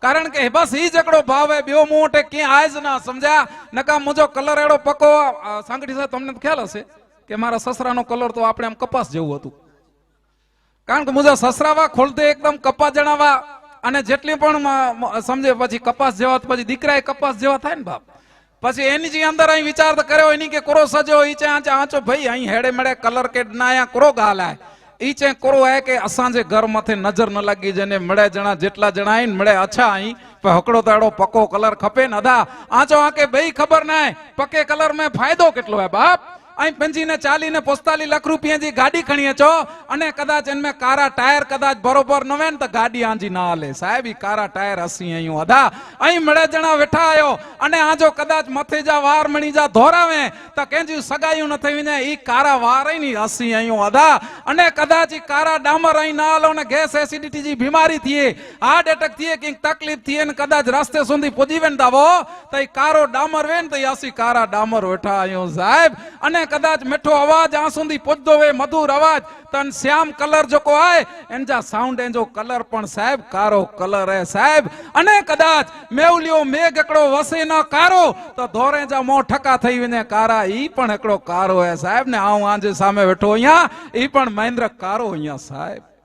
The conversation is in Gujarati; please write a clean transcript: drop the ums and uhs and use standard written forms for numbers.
कारण के बस ही जकड़ो भाव है बेओ मोटे के आज ना समझा नका मुझो कलर एड़ो पको सांगड़ी साहब તમને ખ્યાલ હશે કે મારા સસરાનો કલર તો આપણે આમ કપાસ જેવું હતું કારણ કે મુझा સસરાવા ખોલતે એકદમ કપાસ જણાવા અને જેટલી પણ સમજે પછી કપાસ જેવા પછી દીકરાએ કપાસ જેવા થાય ને બાપ પછી એની જે અંદર અહીં વિચાર કર્યો એની કે કોરો સજો ઈચે આંચે આંચો ભાઈ અહીં હેડે મેડે કલર કે નાયા કોરો ગાલાય ઈચે કોરો હે કે અસાંજે ઘર માથે નજર ન લાગી જને મળે જણા જેટલા જણા આઈને મળે અચ્છા અહીં હકડો તાડો પક્કો કલર ખપે ને અદા આંચો આંકે ભાઈ ખબર ના પક્કે કલર में फायदो કેટલો હે બાપ અહીં 50 ને 40 ને 45 લાખ રૂપિયા જી ગાડી ખણીએ છો અને કદાચ એનમે કારા ટાયર કદાચ બરોબર ન હોય ને તો ગાડી આંજી ના હાલે સાહેબ ઈ કારા ટાયર હસી અહીં અદા અહીં મળે જણા બેઠા આયો અને આજો કદાચ મથે જા વાર મણી જા ધોરાવે તો કેજી સગાયું ન થઈ ને ઈ કારા વાર ની હસી અહીં અદા અને કદાચ ઈ કારા ડામર અહીં ના હાલો ને ગેસ એસિડિટી જી બીમારી થીએ હાર્ટ એટેક થીએ કે તકલીફ થીએ ને કદાચ રસ્તે સુધી પહોંચી વેન દાવો તો ઈ કારો ડામર વેન તો હસી કારા ડામર બેઠા આયો સાહેબ અને कदाच मीठो आवाज आ सुधी पहुंचदो वे मधुर आवाज तन श्याम कलर जो को आए एंजा साउंड एंजो कलर पण साहेब कारो कलर है साहेब अने कदाच मेवलियो मेघ एकड़ो वसे न कारो तो धोरे जा मो ठका थई वने कारा ई पण एकड़ो कारो है साहेब ने आऊं आंजे सामे बैठो अहिया ई पण महेंद्र कारो अहिया साहेब।